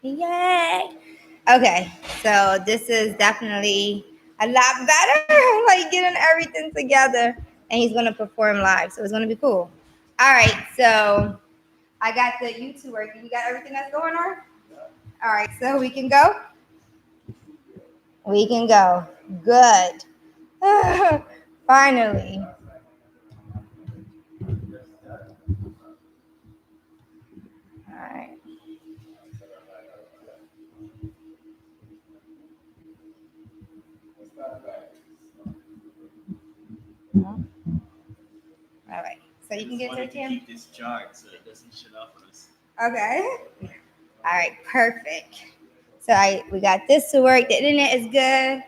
Yay! Okay, so this is definitely a lot better. Like getting everything together, and he's gonna perform live, so it's gonna be cool. All right, so I got the YouTube working. You got everything that's going on. All right, so we can go. We can go. Good. Finally. All right. All right. So you can get to Tim. Keep this charged so it doesn't shut off on us. Okay. All right. Perfect. So we got this to work. The internet is good.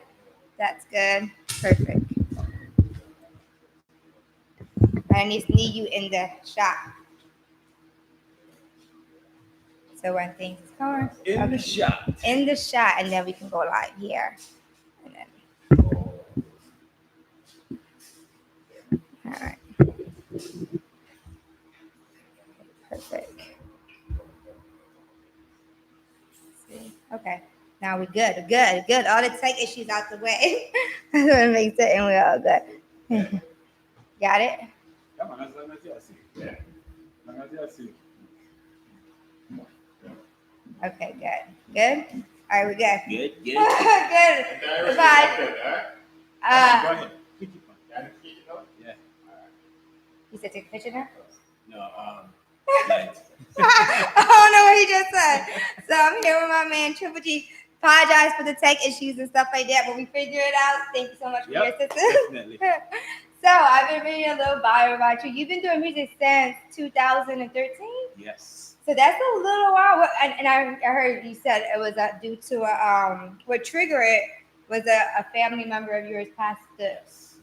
That's good. Perfect. I need you in the shop. So when things is going In the shot. in the shot, and then we can go live here. And then, all right. Perfect. See? Okay. Now we're good. Good. Good. All the tech issues out the way. That's what makes it, and we're all good. Got it? Yeah, man, as long as you see. Yeah. As long as you see. Okay, good. Good? All right, we're good. Good, good. Good. Goodbye. Go ahead. Pick it, man. Yeah. You said take a picture now? No, light. I don't know what he just said. So I'm here with my man Triple G. Apologize for the tech issues and stuff like that, but we figured it out. Thank you so much for your assistance. Definitely. So I've been reading a little bio about you. You've been doing music since 2013? Yes. So that's a little while. And I heard you said it was due to what triggered it was a family member of yours passed this.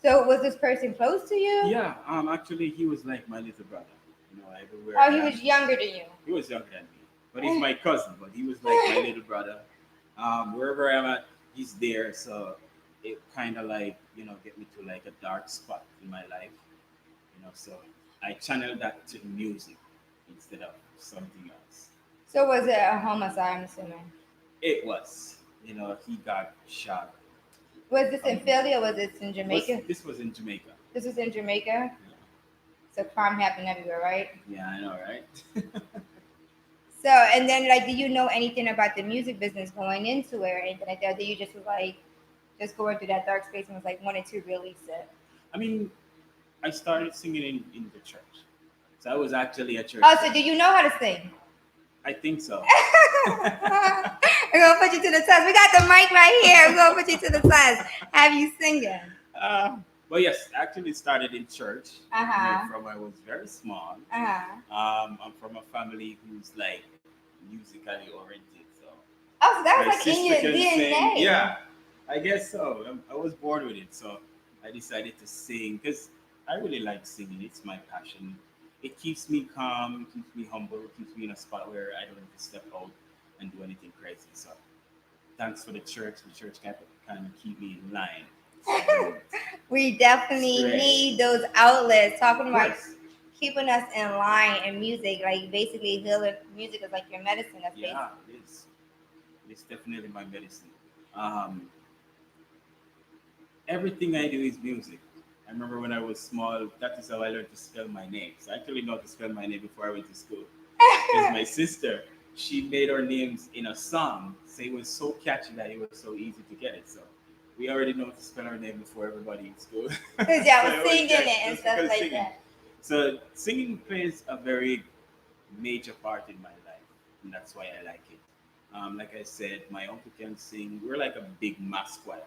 So was this person close to you? Yeah. Actually, he was like my little brother. You know, everywhere. Oh, he was younger than you. He was younger than me, but he's my cousin. But he was like my little brother. Wherever I'm at, he's there. So it kind of like get me to like a dark spot in my life. So I channeled that to music instead of something else. So was it a homicide? I'm assuming. It was. He got shot. Was this in Philly or was this in Jamaica? This was in Jamaica. This was in Jamaica. Yeah. So crime happened everywhere, right? Yeah, I know, right? So, and then, like, do you know anything about the music business going into it or anything like that? Did you just was like, just going through that dark space and was like, wanted to release it? I mean, I started singing in the church. So I was actually a church. Oh, so do you know how to sing? I think so. We're going to put you to the test. We got the mic right here. We're going to put you to the test. Have you singing? But yes, actually started in church. Uh-huh. From I was very small. Uh-huh. I'm from a family who's like musically oriented. So Oh, so that was my like in sister your can DNA. sing. Yeah, I guess so. I was born with it. So I decided to sing because I really like singing. It's my passion. It keeps me calm, keeps me humble, keeps me in a spot where I don't have to step out and do anything crazy. So thanks for the church. The church kind of keep me in line. So, We definitely straight. need those outlets. Talking Of about course. keeping us in line in music, like basically healing music is like your medicine. That's Yeah, it is. It's definitely my medicine. Um, Everything I do is music. I remember when I was small, that is how I learned to spell my name. So I actually know how to spell my name before I went to school. Because my sister, she made our names in a song. So it was so catchy that it was so easy to get it. So we already know how to spell our name before everybody in school. Because I was So singing just- it and just stuff because like singing. that. So singing plays a very major part in my life, and that's why I like it. Like I said, my uncle can sing. We're like a big mass choir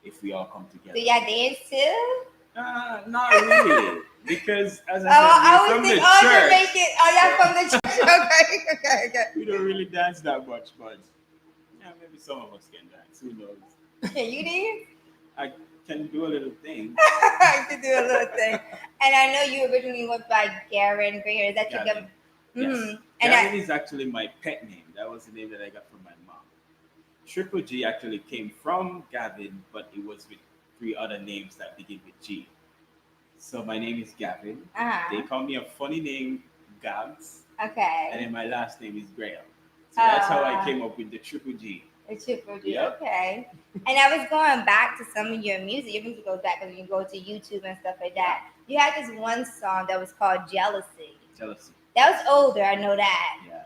if we all come together. Do y'all dance too? Not really, because as I said, I we're would from think the all church. Jamaican. Oh, y'all from the church? Okay. We don't really dance that much, but yeah, maybe some of us can dance. Who knows? Can you dance? I can do a little thing. I could do a little thing. And I know you originally went by Garen Gray hair. Is that your Gavin. Yes. Mm-hmm. And Gavin is actually my pet name. That was the name that I got from my mom. Triple G actually came from Gavin, but it was with three other names that begin with G. So my name is Gavin. They uh-huh. call me a funny name, Gabs, and Okay. then my last name is Graham. So that's how I came up with the Triple G. The Triple G, Yep. okay. And I was going back to some of your music. Your music goes back because you go to YouTube and stuff like that. You had this one song that was called Jealousy. Jealousy. That was older, I know that. Yeah.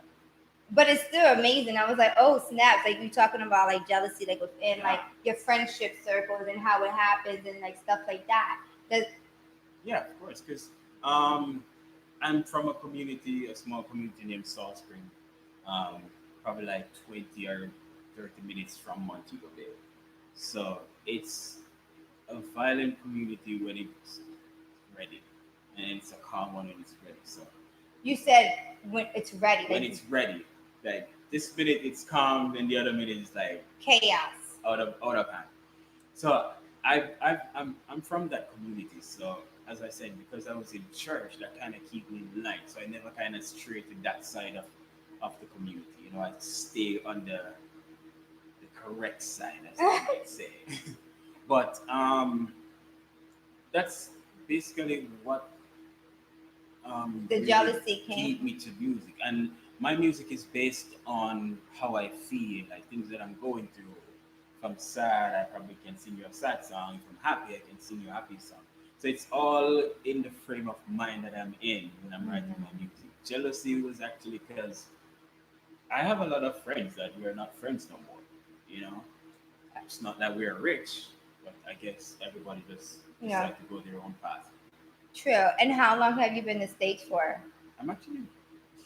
But it's still amazing. I was like, oh snaps! Like you talking about like jealousy, like within like your friendship circles and how it happens and like stuff like that. Yeah, of course, because um, I'm from a community, a small community named Salt Spring, um, probably like 20 or 30 minutes from Montego Bay. So it's a violent community when it's ready, and it's a calm one when it's ready. So You said when it's ready. when it's ready, like this minute it's calm, and the other minute is like Chaos. out of hand. So I'm from that community. So as I said, because I was in church, that kind of keep me in line. So I never kind of stray to that side of the community. You know, I stay on the correct side, as I might say. But that's basically what The really jealousy gave came. me to music. And my music is based on how I feel, like things that I'm going through. If I'm sad, I probably can sing you a sad song. If I'm happy, I can sing you a happy song. So it's all in the frame of mind that I'm in when I'm writing my music. Jealousy was actually because I have a lot of friends that we're not friends no more. You know, it's not that we're rich, but I guess everybody just Yeah. decide to go their own path. True. And how long have you been in the States for? I'm actually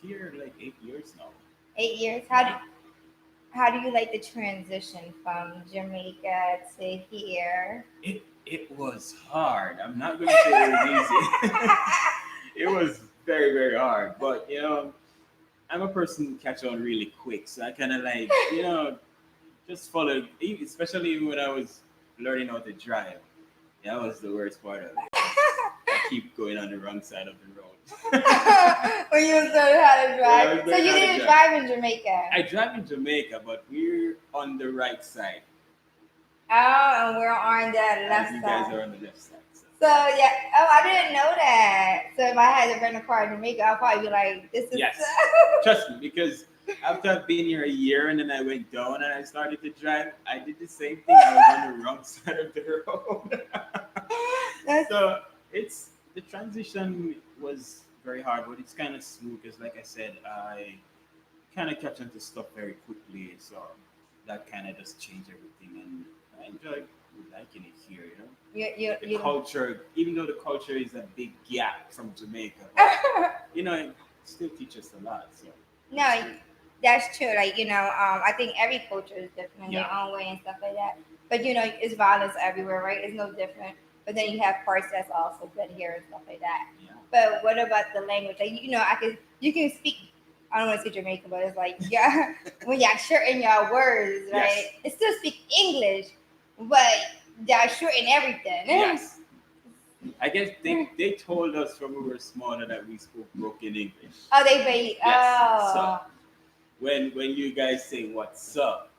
here like 8 years now. 8 years. How do you like the transition from Jamaica to here? It was hard. I'm not gonna say it was easy. It was very very hard. But I'm a person who catch on really quick, so I kind of like just followed. Especially when I was learning how to drive. That was the worst part of it. I keep going on the wrong side of the road. When you learned how to When I drive. was So learning you how to didn't drive. drive in Jamaica. I drive in Jamaica, but we're on the right side. Oh, and we're on the left You side. guys are on the left side. So. So yeah. Oh, I didn't know that. So if I had to rent a car in Jamaica, I'd probably be like, "This is." Yes. Trust me, because after I've been here a year and then I went down and I started to drive, I did the same thing. I was on the wrong side of the road. So the transition was very hard, but it's kind of smooth because, like I said, I kind of catch on to stuff very quickly. So that kind of just changed everything, and I enjoy liking it here. The culture, even though the culture is a big gap from Jamaica, but, it still teaches a lot. So No, that's true. Like I think every culture is different in their Yeah. own way and stuff like that. But it's violence everywhere, right? It's no different. But then you have parts that's also good here and stuff like that. yeah. But what about the language? Like you can speak. I don't want to say Jamaican, but it's like yeah, when y'all shorten your words, right? Yes. It still speak English, but y'all shorten everything. Yes. I guess they told us when we were smaller that we spoke broken English. Oh, they say Yes. So oh. when you guys say what's up,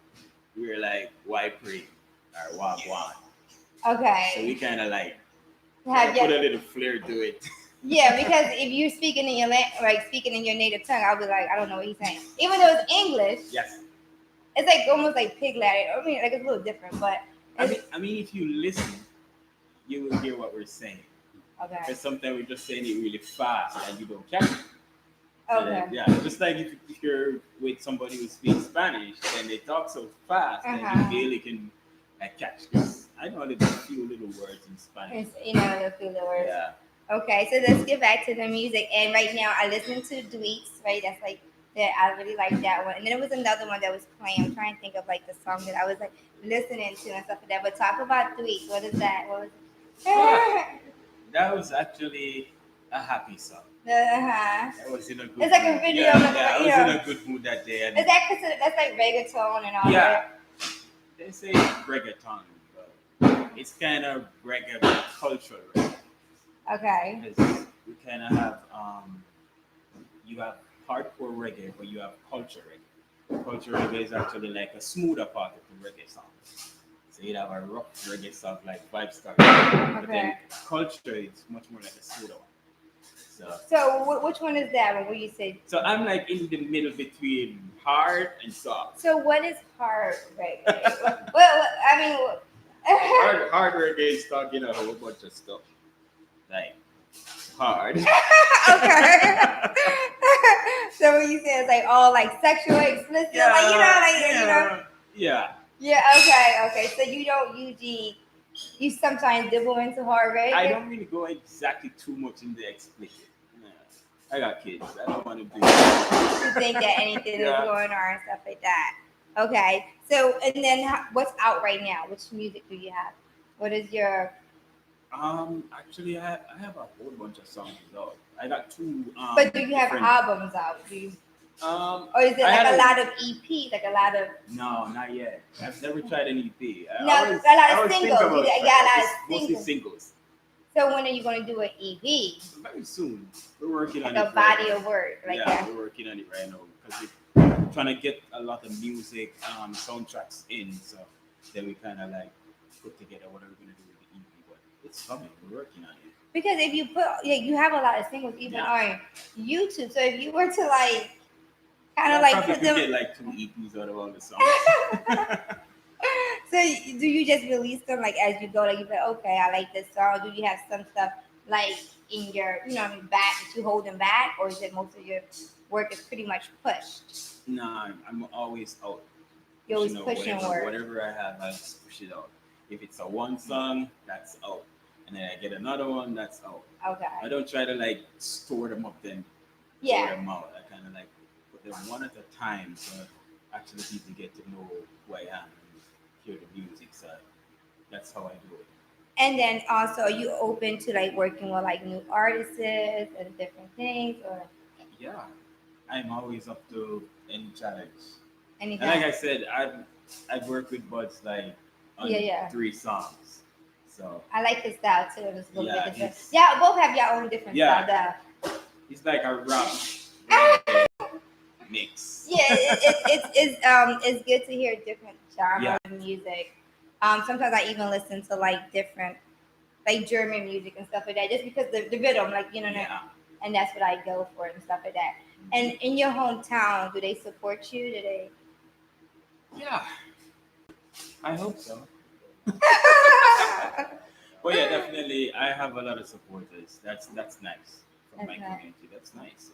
we're like why pray or wagwan. Okay. So we kind of like Have put you? a little flair to it. Yeah, because if you're speaking in your speaking in your native tongue, I'll be like, I don't know what he's saying. Even though it's English, Yes. it's like almost like pig Latin. I mean, like it's a little different, but I mean, if you listen, you will hear what we're saying. okay. Because sometimes we're just saying it really fast and you don't catch it. So Okay. yeah, just like if you're with somebody who speaks Spanish and they talk so fast that Uh-huh. you barely can catch this. I know a few little words in Spanish. It's, the few words. Yeah. Okay, so let's get back to the music. And right now, I listen to Dweeks, right? That's like that. I really like that one. And then there was another one that was playing. I'm trying to think of like the song that I was like listening to and stuff like that. But talk about Dweeks. What is that? What was That was actually a happy song. Uh-huh. I was in a good It's like a mood. video. Yeah, I was in a good mood that day. And Is that considered? That's like reggaeton and all yeah, that. they say reggaeton, but it's kind of reggae, but cultural reggae. Okay. Because we kind of have you have hardcore reggae, but you have culture reggae. Culture reggae is actually like a smoother part of the reggae song. So you'd have a rock reggae song like Vibe Star, but then Okay. culture is much more like a smoother one. which one is that one? Where you said? So I'm like in the middle between hard and soft. So what is hard reggae? Well, I mean. Hard reggae is talking a whole bunch of stuff like hard. Okay. So what you say is like all like sexual explicit, like Yeah. Yeah. Okay. So you don't usually. You sometimes dibble into hard reggae. I don't really go exactly too much in the explicit. Yeah. I got kids. I don't want to do that. To think that anything is Yeah. going on and stuff like that. Okay. So and then what's out right now? Which music do you have? What is your? Actually, I have a whole bunch of songs out. I got two. But do you have different- albums out? Do you? Or is it I like had a lot of EPs, like a lot of? No, not yet. I've never tried an EP. No, a lot of singles. You got a lot of mostly singles. singles. So when are you going to do an EP? Very soon. We're working Like on a it. body of work, like Yeah, that. we're working on it right now because we're trying to get a lot of music soundtracks in. So then we kind of like put together what are we going to do with the EP. But it's coming. We're working on it. Because if you put, you have a lot of singles even on YouTube. So if you were to like, kind of like probably put them. get like 2 EPs out of all the songs. So do you just release them like as you go? Like you say, okay, I like this song. Do you have some stuff like in your, back that you holding back, or is it most of your work is pretty much pushed? Nah, I'm always out. You're always pushing work. Whatever I have, I just push it out. If it's a one song, that's out. And then I get another one, that's out. Okay. I don't try to like store them up then Yeah. pour them out. I kind of like put them one at a time so actually people get to know who I am and hear the music. So that's how I do it. And then also, are you open to like working with like new artists and different things, or Yeah, I'm always up to any challenge. anything? And like I said, I've worked with Buds like on Yeah. 3 songs. So I like his style too. It's a little Yeah, bit different. he's- Yeah, both have your own different Yeah. style. it's like a rap reggae mix. Yeah, it's good to hear different genres of music. Sometimes I even listen to like different, like German music and stuff like that, just because the rhythm, like Yeah. and that's what I go for and stuff like that. And in your hometown, do they support you? Do they? Yeah. I hope so. But yeah, definitely, I have a lot of supporters. That's nice from my That's nice. community. That's nice. So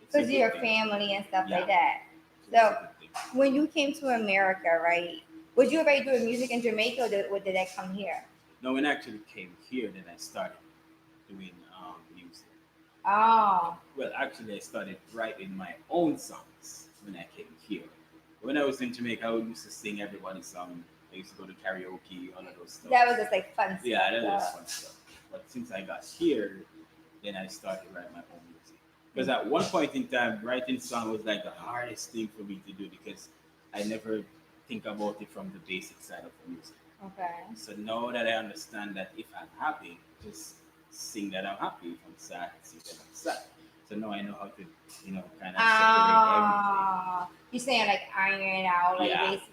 it's a Because good your thing. family and stuff Yeah. like that. It's a So good thing. when you came to America, right? Was you already doing music in Jamaica, or did that come here? No, when I actually came here, then I started doing music. Oh, Well, actually, I started writing my own songs when I came here. When I was in Jamaica, I used to sing everybody's song. I used to go to karaoke, all of those stuff. that was just like fun stuff. Yeah, that was fun stuff. But since I got here, then I started writing my own music. Because at one point in time, writing song was like the hardest thing for me to do because I never think about it from the basic side of the music. Okay. So now that I understand that if I'm happy, just sing that I'm happy. If I'm sad, sing that I'm sad. So now I know how to, kind of separate You're saying like iron it out, like Yeah. basic,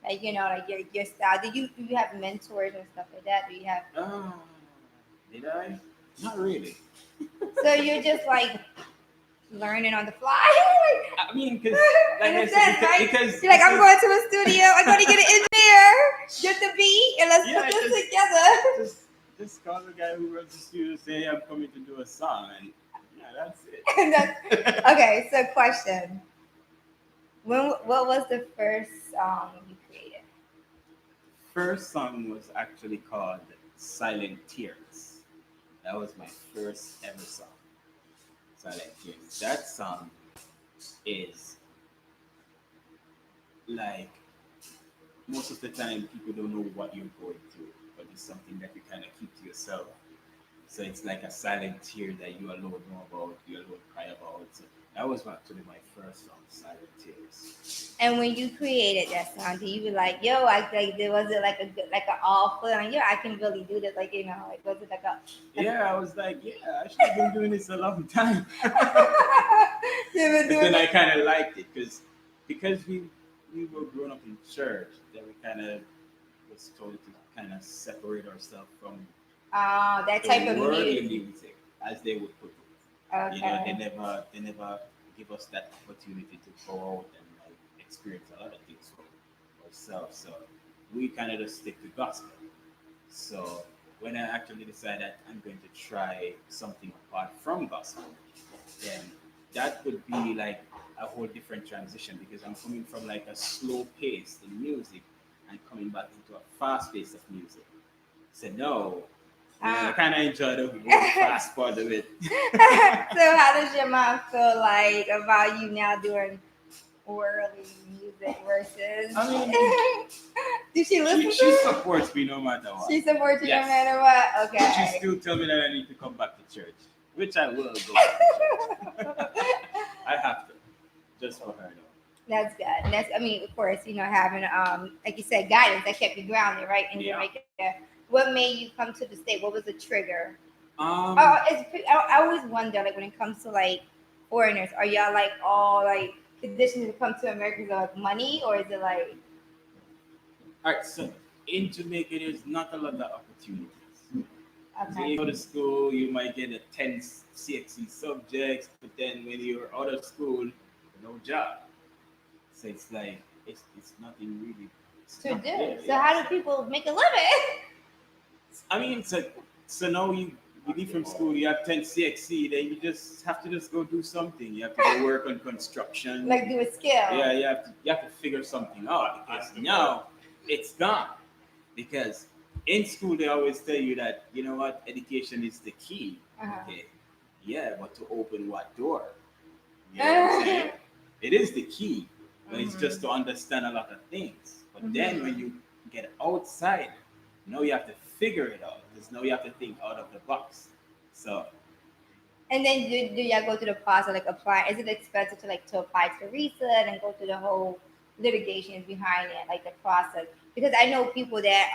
like like your style. Do you have mentors and stuff like that? Do you have? everything. Did I? Not really. So you're just like learning on the fly. I mean, because like In I a said, sense, right? because You're like, I'm going to a studio. I'm going to get an engineer, get the beat, and let's Yeah, put this just- together. just call the guy who runs the studio, say, hey, I'm coming to do a song, and yeah, that's it. And okay, so question. What was the first song you created? First song was actually called Silent Tears. That was my first ever song. Silent Tears. That song is like most of the time people don't know what you're going through, but it's something that you kind of keep to yourself. So it's like a silent tear that you alone know about, you alone cry about. So that was actually my first song, Silent Tears. And when you created that song, do you be like, yo, I like, was it like a good, like an all feeling? Yeah, I can really do this. Like, like, was it like a? Yeah, I was like, yeah, I should have been doing this a long time. You been But doing then I it? kind of liked it because we were growing up in church. Then we kind of was told to kind of separate ourselves from That type the of worldly music. music, as they would put it. Okay. they never give us that opportunity to go out and like experience a lot of things for ourselves. So we kind of just stick to gospel. So when I actually decided that I'm going to try something apart from gospel, then that would be like a whole different transition because I'm coming from like a slow pace in music and coming back into a fast pace of music. So no, yeah, I Uh, kind of enjoy the whole fast part of it. so how does your mom feel like about you now doing worldly music versus? I mean, Does she listen to she it? supports me no matter what. She supports you no Yes, matter what. she Okay. still tell me that I need to come back to church, which I will go back to church. I have to, just for her though. That's good. And that's, I mean, of course, having, like you said, guidance that kept you grounded, right, in Yeah. Jamaica. What made you come to the state? What was the trigger? Um, Oh, I always wonder, like, when it comes to like foreigners, are y'all like all like conditioned to come to America because of like money, or is it like all right, so in Jamaica, there's not a lot of opportunities. So okay? you go to school, you might get a 10 CXC subjects, but then when you're out of school, no job. So it's like, it's nothing really. It's To not do. there, So yeah. how do people make a living? I mean, so now you leave from school, you have 10 CXC, then you just have to just go do something. You have to go work on construction. Like do a skill? Yeah, you have to figure something out because now it's gone. Because in school they always tell you that you know what education is the key. Uh-huh. Okay, yeah, but to open what door? You know what I'm saying? It is the key, but it's just to understand a lot of things. But then when you get outside, now you have to figure it out. Because now you have to think out of the box. So And then do y'all go through the process like apply? Is it expensive to apply to visa and go through the whole litigations behind it, like the process? Because I know people that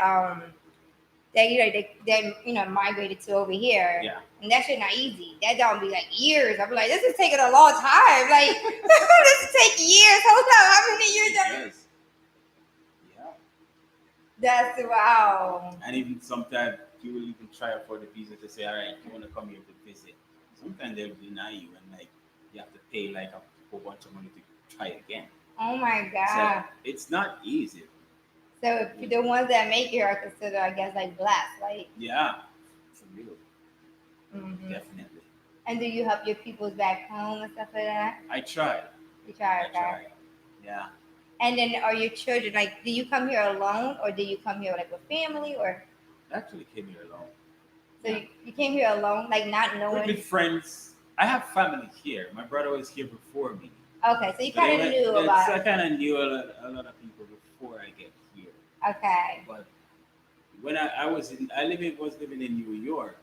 they migrated to over here, yeah, and that shit not easy. That don't be like years. I'm like, this is taking a long time. Like this is take years. Hold up, how many years? it does. Yeah, That's wow. and even sometimes you will even try for the visa to say, all right, you want to come here to visit. Sometimes they'll deny you and like you have to pay like a whole bunch of money to try again. Oh my So god. it's not easy. So if the ones that make it are considered, I guess, like blessed. Like, Yeah, for real, hmm definitely. and do you help your peoples back home and stuff like that? I tried. You try, I okay. tried. Yeah. And then are your children like? Do you come here alone, or do you come here like with family, or I actually came here alone. so Yeah. you came here alone, like not With knowing? friends. I have family here. My brother was here before me. Okay, so you So they kind of went, knew I about. kind of knew a lot of people before I get here. Okay, But when I was living in New York,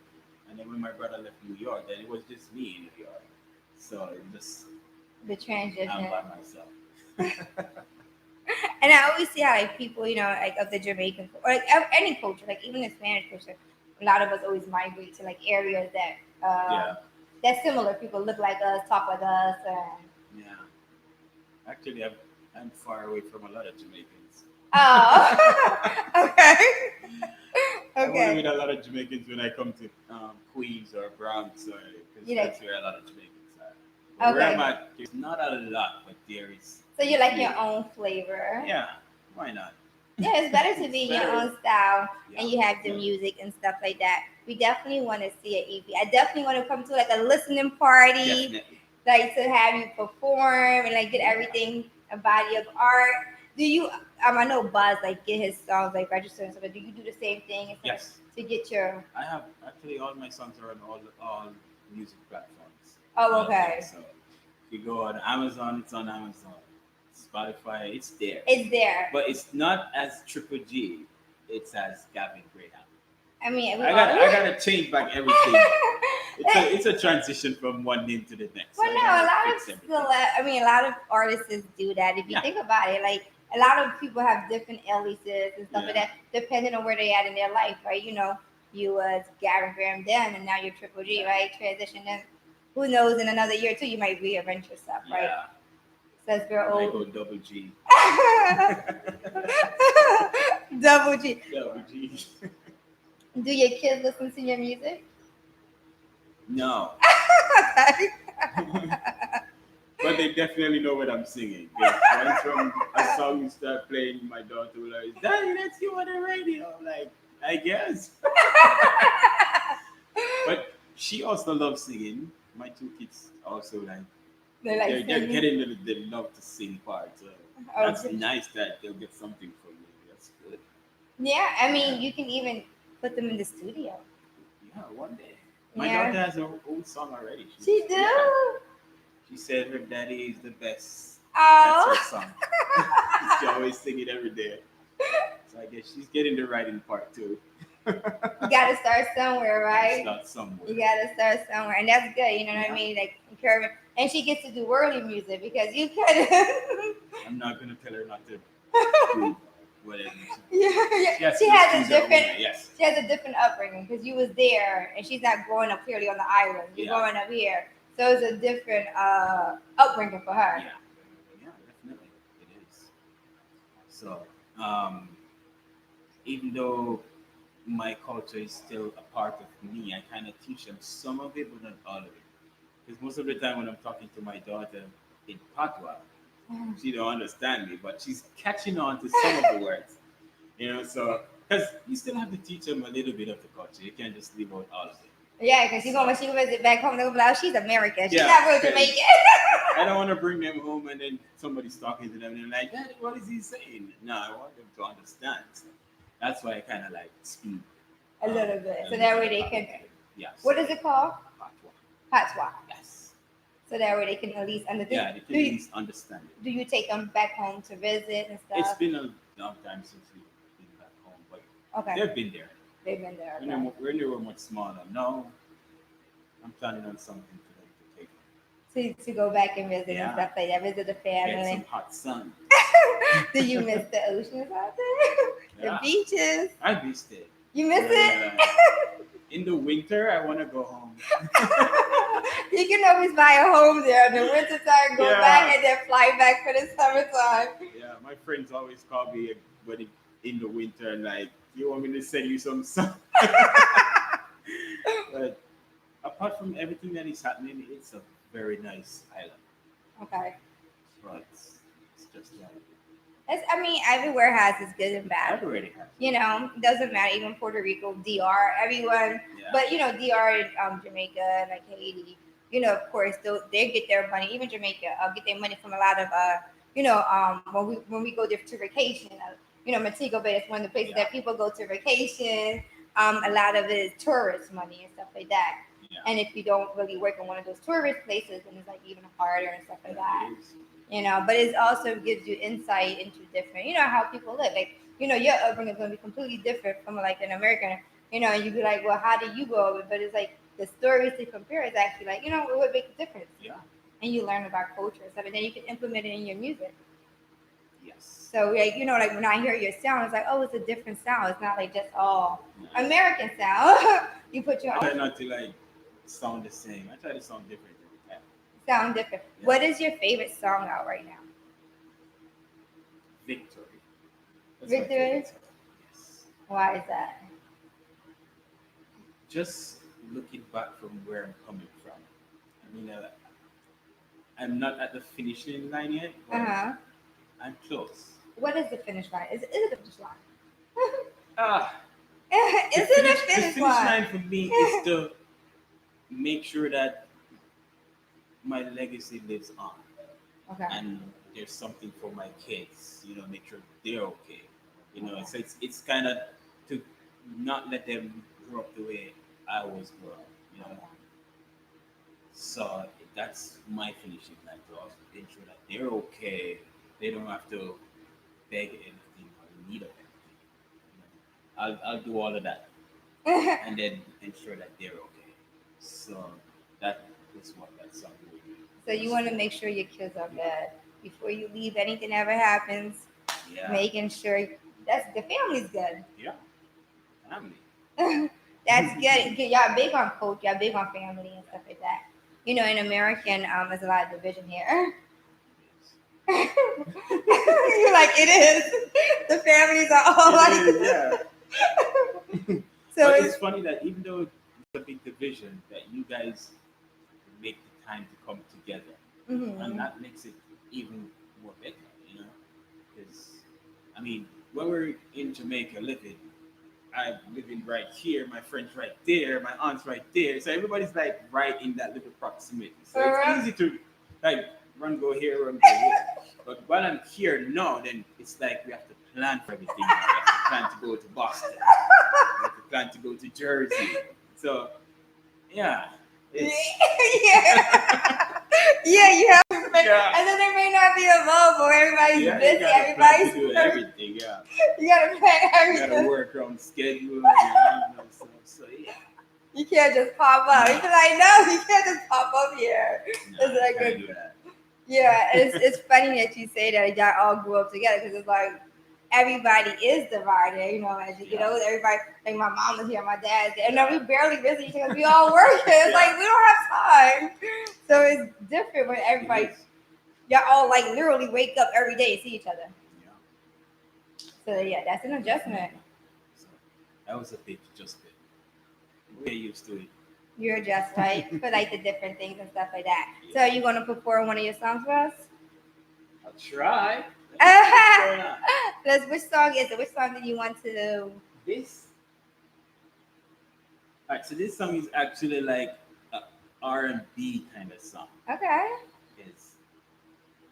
and then when my brother left New York, then it was just me in New York. So it was the I'm transition. by myself. And I always see how like people, like of the Jamaican or like any culture, like even the Spanish culture, a lot of us always migrate to like areas that Yeah, that's similar. People look like us, talk like us, and yeah. Actually, I'm far away from a lot of Jamaicans. oh, okay, I'm only okay, with a lot of Jamaicans when I come to Queens or Bronx, or because you that's like where a lot of Jamaicans are. But where I'm okay. at, there's not a lot, but there is. So A you like few. your own flavor. Yeah, why not? Yeah, it's better to It's be in your better. own style Yeah, and you have the music and stuff like that. We definitely want to see an EP. I definitely want to come to like a listening party, definitely. like to have you perform and like get Yeah. everything a body of art. Do you? I know Buzz like get his songs like registered and stuff. But do you do the same thing and stuff Yes, to get your? I have actually all my songs are on all music platforms. Oh, Out there. okay. So if you go on Amazon, it's on Amazon. Spotify, it's there. It's there. But it's not as Triple G. It's as Gavin Graham. I mean, we I all. gotta change back everything. It's a transition from one name to the next. So Well, I no, a gotta lot of fix everything. I mean, a lot of artists do that. If you Yeah, think about it, like a lot of people have different aliases and stuff like yeah, that, depending on where they at in their life, right? You was Gavin Graham then, and now you're Triple G, yeah, right? Transition. Then, who knows? In another year or two, you might reinvent yourself, right? yeah. Says girl I go old. double G. Double G. Double G. Do your kids listen to your music? No, Okay. But they definitely know what I'm singing. 'Cause once from a song you start playing, my daughter will like, Daddy, that's you on the radio. I'm like, I guess. But she also loves singing. My two kids also like They like they're singing. getting the love to sing part. So Oh, that's nice that they'll get something from me. That's good. yeah, I Yeah. mean, you can even put them in the studio. Yeah, one day. My daughter Yeah, has her own song already. she do. Yeah. She said her daddy is the best. That's her Oh. song. She always sing it every day. So I guess she's getting the writing part too. You gotta start somewhere, right? Start somewhere. You gotta start somewhere, and that's good. You know what I Yeah. mean? Like encouragement, and she gets to do worldly music because you could. I'm not gonna tell her not to do whatever. Yeah, She has she to has choose a her own different. way. Yes. She has a different upbringing because you was there, and she's not growing up clearly on the island. You're Yeah. growing up here, so it's a different upbringing for her. Yeah. Yeah, definitely. It is. So, um, even though my culture is still a part of me, I kind of teach them some of it, but not all of it. Because most of the time when I'm talking to my daughter in Patois, she don't understand me, but she's catching on to some of the words. So because you still have to teach them a little bit of the culture. You can't just leave out all of it. Yeah, because she's going when she visit back home, they're gonna be like, oh, she's American. She's Yeah, not really 'cause Jamaican. I don't want to bring them home and then somebody's talking to them and they're like, Daddy, what is he saying? No, I want them to understand. So that's why I kind of like speak A little bit, so that way they can. Yes. What is it called? Patois. Patois. Yes. So that way they can at least understand. Yeah, they can at least understand it. Do you take them back home to visit and stuff? It's been a long time since we've been back home, but Okay. they've been there. They've been there. Okay. When they were much smaller. No, I'm planning on something for them to take. To go back and visit and Yeah. stuff like that, visit the Get some family. hot sun. Do you miss the oceans out there? Yeah. The beaches? I missed it. You miss Yeah. it? In the winter, I want to go home. You can always buy a home there in the wintertime, go Yeah. back, and then fly back for the summertime. Yeah, my friends always call me when in the winter and like, you want me to send you some sun? But apart from everything that is happening, it's a very nice island. Okay. But it's just like I mean, everywhere has its good and bad. I've already had. You know, doesn't matter. Even Puerto Rico, DR, everyone. Yeah. But DR and Jamaica and like Haiti, of course, they get their money. Even Jamaica, get their money from a lot of when we go there to vacation. Montego Bay is one of the places that people go to vacation. A lot of it is tourist money and stuff like that. Yeah. And if you don't really work in one of those tourist places, then it's like even harder and stuff like that. It is. But it also gives you insight into different, how people live. Like, your upbringing is going to be completely different from like an American, and you'd be like, well, how did you go? But it's like the stories to compare is actually like, it would make a difference. Yeah. And you learn about culture and stuff, and then you can implement it in your music. Yes. So, like, like when I hear your sound, it's like, oh, it's a different sound. It's not like just all American sound. You put your I try own not to like sound the same. I try to sound different every time. sound different. Yeah. What is your favorite song out right now? Victory. That's my Victory? favorite song. Yes. Why is that? Just looking back from where I'm coming from. I mean, I'm not at the finishing line yet, but I'm close. What is the finish line? Is it a finish line? Ah, Is it a the finish finish line? line for me is to make sure that my legacy lives on, Okay. and there's something for my kids. Make sure they're okay. So it's kind of to not let them grow up the way I was grown up. So that's my finishing line to also ensure that they're okay. They don't have to beg anything or need of anything. I'll do all of that and then ensure that they're okay. So that is what that song will be. So you want to make sure your kids are good before you leave. Anything ever happens, Yeah. making sure that's the family's good. Yeah. Family. That's good. Y'all big on culture. Y'all big on family and stuff like that. In American, there's a lot of division here. You're like, it is. The families are all like. It is, yeah. So But it's funny that even though it's a big division, that you guys make time to come together, and Mm-hmm. that makes it even more better, you know. Because I mean, when we're in Jamaica living, I'm living right here, my friend's right there, my aunt's right there, so everybody's like right in that little proximity. So it's easy to like run go here, run go here. But while I'm here now, then it's like we have to plan for everything. We have to plan to go to Boston. We have to plan to go to Jersey. So yeah, it's Yeah. Yeah, you have to make, yeah, and then there may not be available. Everybody's yeah. You busy. gotta plan to Everybody's do everything. Yeah, you gotta plan you gotta everything. work around schedule. You know, so yeah. You can't just pop up. You Nah, feel like no, you can't just pop up here. nah, It's you like can't a, do that. yeah, it's funny that you say that y'all all grew up together because it's like everybody is divided. You know, as you get Yeah, older, everybody like my mom was here, my dad's there, and then we barely visit each other. We all working. It's yeah. like we don't have time. So it's different when It everybody is. y'all all like literally wake up every day to see each other. Yeah. So yeah, that's an adjustment. So that was a big adjustment. We're used to it. You adjust, right? For like the different things and stuff like that. So Yeah. are you gonna perform one of your songs for us? I'll try. Let me see what's going on. Let's. Which song is it? Which song do you want to? This. Alright, so this song is actually like a R&B kind of song. Okay. Yes.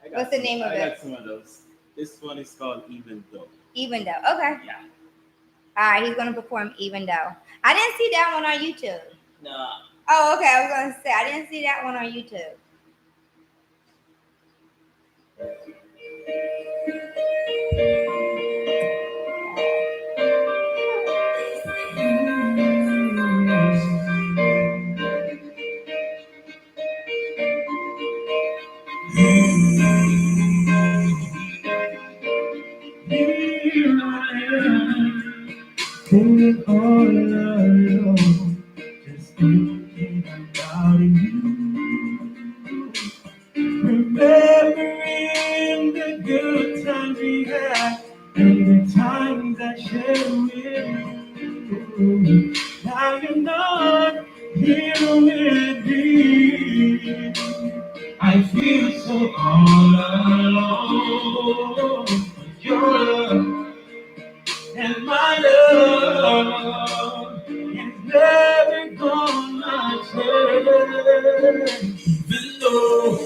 I What's got the some. name of I got it? some of those. This one is called Even Though. Even though. Okay. Yeah. All right. He's gonna perform Even though. I didn't see that one on YouTube. Nah. Oh, okay. I was gonna say I didn't see that one on YouTube. Here I am, feeling all alone, just thinking about you. Remembering the good times we had and the times I shared with you. Now you're not here with me. I feel so all alone. Your love and my love is never gonna change. Even though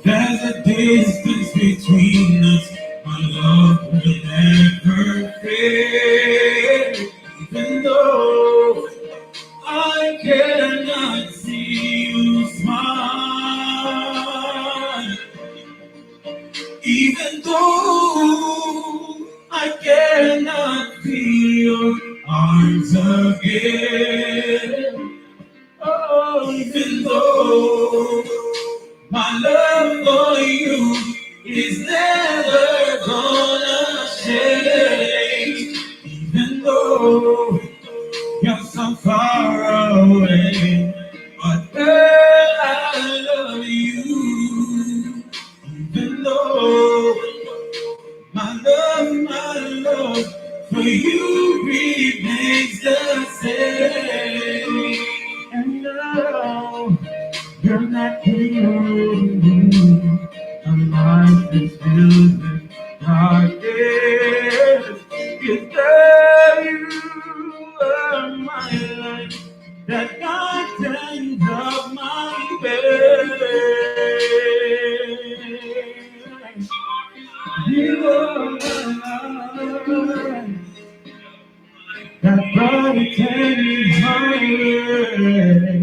there's a distance between us, my love will never fade. Even though I cannot see you smile, even though I cannot feel your arms again. Oh, even though my love for you is never gonna change, even though you're so far away. But girl, I love you, even though my love for you remains the same. And now you're not here with me. My life is filled with darkness. Is there you are my life, that lightens up my bed. You are my life, that brightens my way.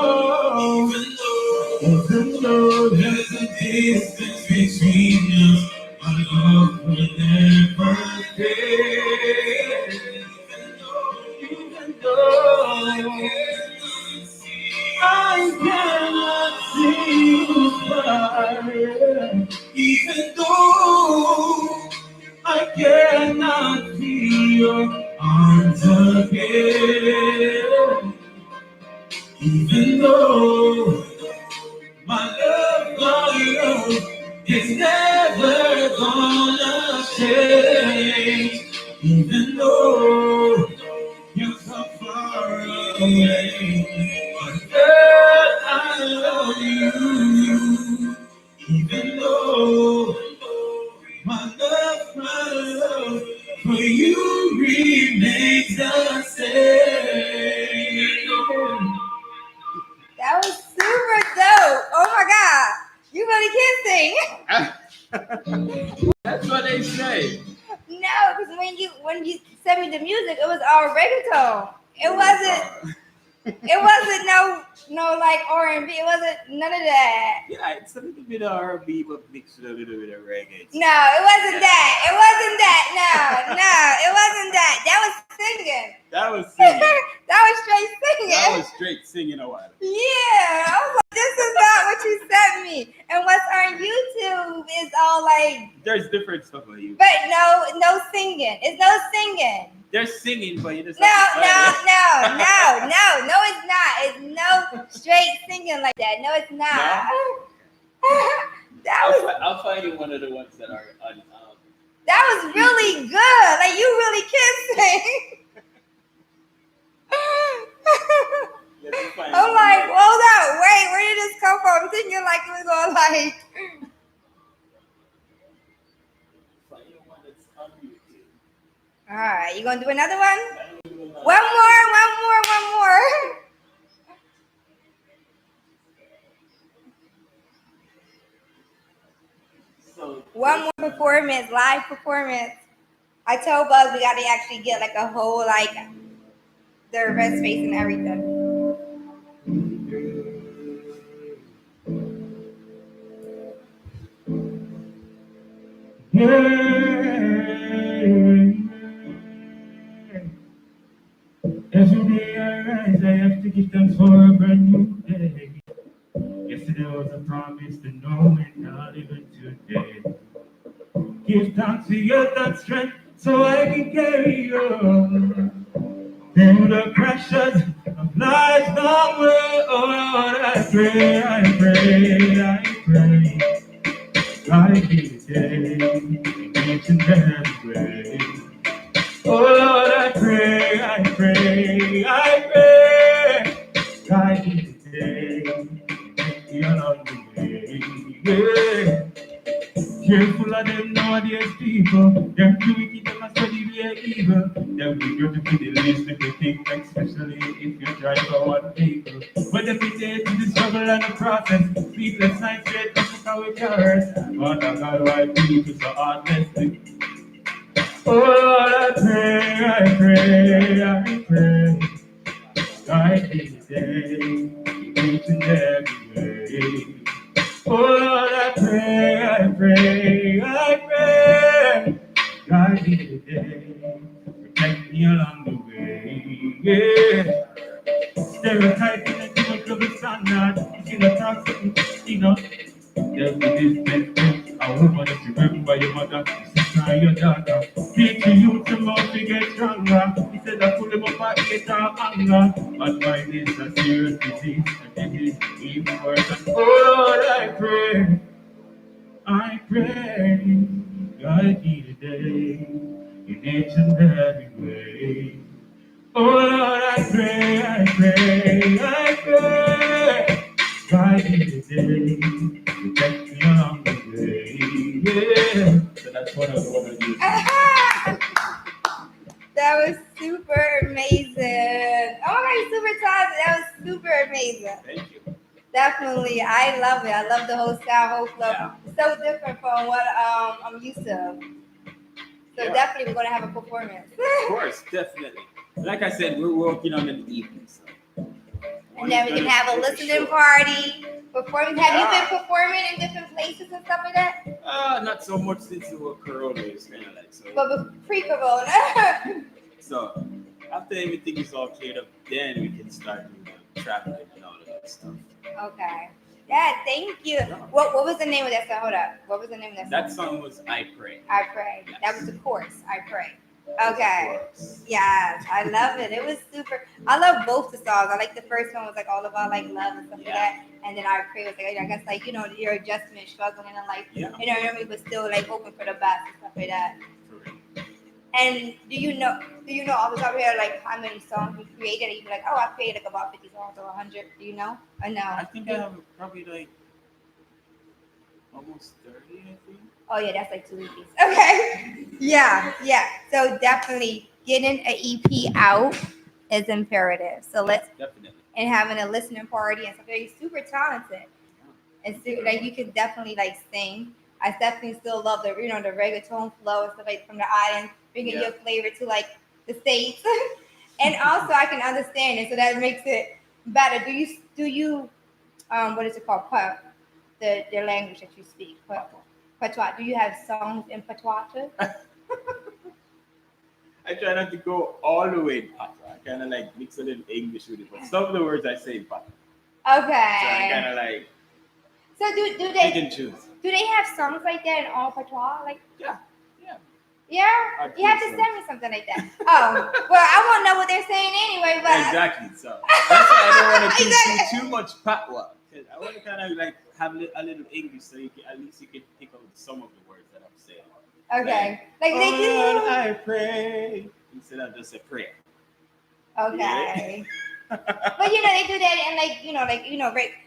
Whoa, even though there's a distance between us, our love will never fade. Even though I cannot see you smile, even though I cannot feel your arms again, even though my love for you is never gonna change, even though That was super dope. Oh my god, you really can sing. That's what they say. No, because when you sent me the music, it was all reggaeton. It wasn't no like R&B. It wasn't none of that. Yeah, it's a little bit of R&B, but mixed with a little bit of reggae. No, it wasn't that. It wasn't that. No, it wasn't that. That was singing. That was singing. That was straight singing. That was straight singing a while. Yeah, I was like, this is not what you sent me. And what's on YouTube is all like. There's different stuff on YouTube. But no singing. It's no singing. They're singing, but you just no, it's not. It's no straight singing like that. No, it's not. No? I'll find you one of the ones that are on. That was really good. Like you really can sing. I'm like, hold up, wait, where did this come from? I'm thinking like it was all like. Find you one that's on YouTube. All right, you gonna do another one? One more. So One more performance, live performance. I told Buzz we got to actually get like a whole like their red space and everything. Every day I rise, I have to give thanks for a brand new day. Yesterday was a promise to know it, not even today. Give thanks for your that strength so I can carry on. Through the pressures of life's long way, oh Lord, I pray. Guide me today, in each and every way. Oh Lord, I pray. Guide me today, take me along the way. Yeah. Careful of them nowadays people, them do wicked, them a study their evil. Them we go to be the least little thing, especially if you drive a one vehicle. But if it is the struggle and the process, sleepless nights straight up with our cars. But I got why people so heartless. Oh Lord, I pray. Guide me today, each and every way. Oh Lord, I pray. Guide me today, protect me along the way. Yeah. Stereotyping and too much of a standard. If you don't talk something, there'll be this best thing. I woman if you remember your mother, your sister and your daughter. Teach the youth to mouth to get stronger. He said I pull them up and get our anger. But mind is a serious disease, and it is even worse. And oh Lord, I pray, guide me today, in each and every way. Oh Lord, I pray, guide me today, protect me along the way. Yeah. So that's what I want to do. That was super amazing. Oh my god, you're super talented. That was super amazing. Thank you. Definitely, I love it. I love the whole style, whole flow. Yeah. It's so different from what I'm used to. So Yeah. definitely, we're gonna have a performance. Of course, definitely. Like I said, we're working on an evening. So. And then we can have a listening party. Performing. Have you been performing in different places and stuff like that? Not so much since the whole Corona is kind of like so. But pre-corona. So after everything is all cleared up, then we can start doing the traveling and all of that stuff. Okay. Yeah, thank you. What was the name of that song? Hold up. What was the name of that song? That song was I Pray. I Pray. Yes. That was the chorus. I Pray. Okay. Of course. Yes, I love it. It was super. I love both the songs. I like the first one was like all about like love and stuff like that, and then I Pray was like I guess like your adjustment, struggling in life, but still like hoping for the best and stuff like that. For real. And do you know off the top of your head like how many songs you created? And you'd be like, oh, I created like about 50 songs or 100. Do you know? Or no? I think I have probably like almost 30. I think. Oh yeah, that's like 2 EPs. Okay. Yeah. So definitely getting an EP out is imperative. So let's Definitely. and having a listening party and stuff. You're super talented. And so, like you could definitely like sing. I definitely still love the the reggaeton flow and stuff like from the audience, bringing Yeah. your flavor to like the states. And also I can understand it, so that makes it better. Do you what is it called? The language that you speak. Patois. Do you have songs in patois too? I try not to go all the way in patois. I kind of like mix a little English with it, but some of the words I say in patois. So I kind Okay. of like So do pick they and choose. do they have songs like that in all patois? Like Yeah, yeah. yeah, I'd you have think to so. send me something like that. Oh, well, I won't know what they're saying anyway, but Exactly. So that's why I don't want to teach Exactly. you too much patois. 'Cause I want to kind of like have a little English, so you can, at least you can pick out some of the words that I'm saying. Okay, like Oh they Lord, do. I pray instead of just a prayer. You get it? Okay, but they do that and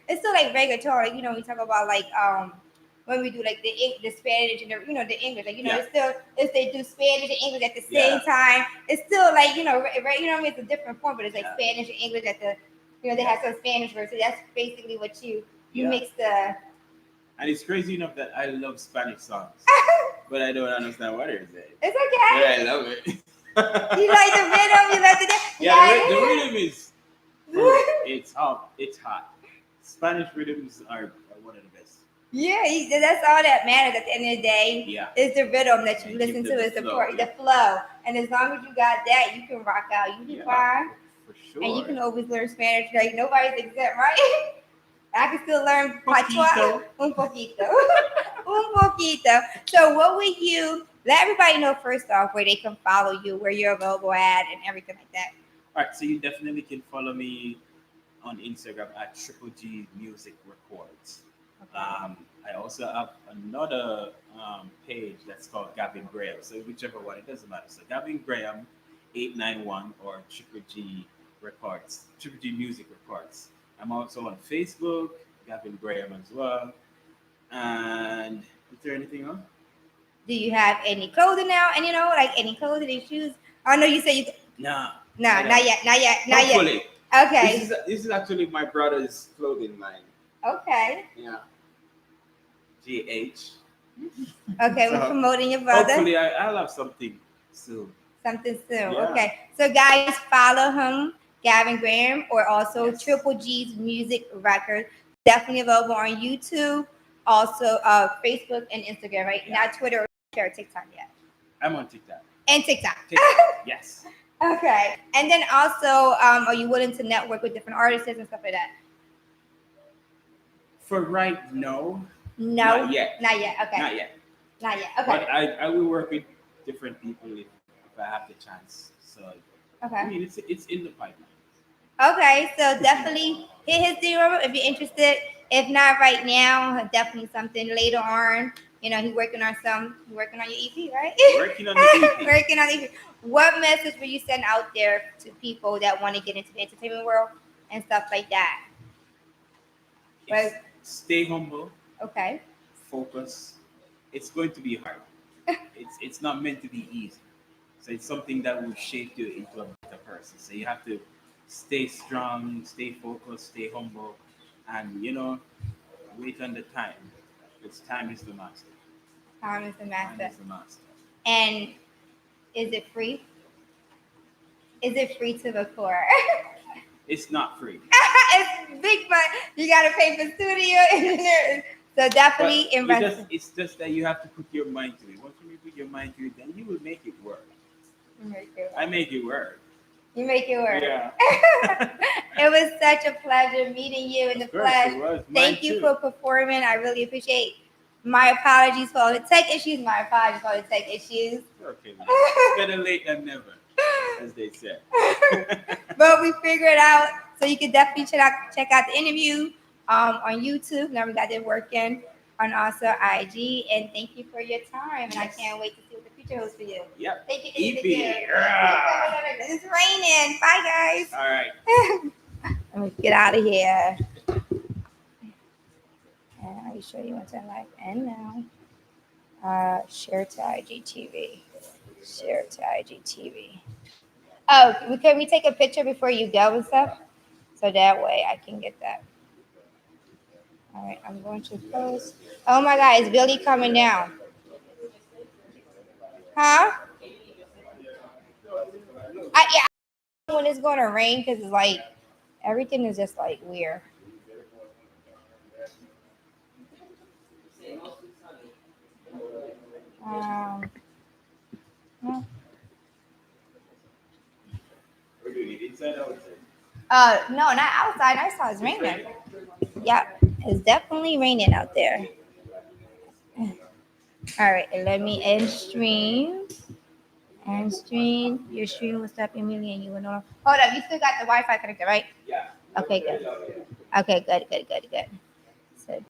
it's still like reggaeton. Like we talk about like when we do like the Spanish and the English. Like Yeah. it's still if they do Spanish and English at the same Yeah. time, it's still like what I mean, it's a different form, but it's like Yeah. Spanish and English at the they Yeah. have some Spanish words. So that's basically what you Yeah. mix the. And it's crazy enough that I love Spanish songs, but I don't understand what they're saying. It's But okay. I love it. You like the rhythm, you like the Yeah, the rhythm is it's hot. Spanish rhythms are one of the best. Yeah, that's all that matters at the end of the day. Yeah. Is the rhythm that you And listen keep to, the is the flow, part, yeah. the flow, and as long as you got that, you can rock out. You be Yeah, fine, for and you sure. can always learn Spanish. Like nobody's exempt, right? I can still learn Poquito. patois, un poquito, un poquito. So, what would you let everybody know first off where they can follow you, where you're available at, and everything like that? All right, so you definitely can follow me on Instagram at Triple G Music Records. I also have another page that's called Gavin Graham. So whichever one, it doesn't matter. So Gavin Graham 891 or Triple G Records, Triple G Music Records. I'm also on Facebook, Gavin Graham as well. And is there anything else? Do you have any clothing now? And like any clothing and shoes? I know you said you. Nah, No, I not don't. yet, not yet, not yet. Hopefully. Okay. This is actually my brother's clothing line. Okay. Yeah. GH. Okay, we're So promoting your brother. hopefully I'll have something soon. Something soon. Yeah. Okay. So guys, follow him, Gavin Graham, or also Yes. Triple G's Music Records. Definitely available on YouTube, also Facebook and Instagram, right? Yeah. Not Twitter or TikTok yet. I'm on TikTok. And TikTok. Yes. Okay. And then also, are you willing to network with different artists and stuff like that? For right now, No. not yet. Not yet. Okay. Not yet. Not yet. Okay. But I will work with different people if I have the chance. So Okay. I mean it's in the pipeline. Okay, so definitely hit his zero if you're interested. If not right now, definitely something later on. He's working on working on your EP, right? Working on the EP. Working on the EP. What message will you send out there to people that want to get into the entertainment world and stuff like that? It's stay humble, Okay. focus. It's going to be hard. It's not meant to be easy. So it's something that will shape you into a better person. So you have to stay strong, stay focused, stay humble, and wait on the time. Because time is the master. Time is the Time master. is the master. And is it free? Is it free to record? It's not free. It's big, but you gotta pay for studio engineers. So definitely invest. It's just that you have to put your mind to it. Once you put your mind to it, then you will make it work. I make it work. You make it work. Yeah. It was such a pleasure meeting you in the Of course, flesh. it was. Thank Mine you too. for performing. I really appreciate. My apologies for all the tech issues. My apologies for all the tech issues. Okay, man. It's better late than never, as they said. But we figured it out. So you can definitely check out the interview on YouTube. Now we got it working on also IG. And thank you for your time. And I can't wait to see what the future holds for you. Yep. Thank you. EP. It's raining. Bye, guys. All right. Let me get out of here. And are you sure you want to live end now? Share to IGTV. Share to IGTV. Oh, can we take a picture before you go and stuff? So that way I can get that. All right, I'm going to post. Oh my God, is Billy coming down? Huh? Yeah, I don't know when it's going to rain because it's like everything is just like weird. Um, no. We're doing it inside or outside? No, not outside. I saw it's raining. Yep, it's definitely raining out there. All right, let me end stream. End stream. Your stream will stop immediately and you will know. Hold up, you still got the Wi-Fi connected, right? Yeah. Okay, good. Okay, good, good, good, good.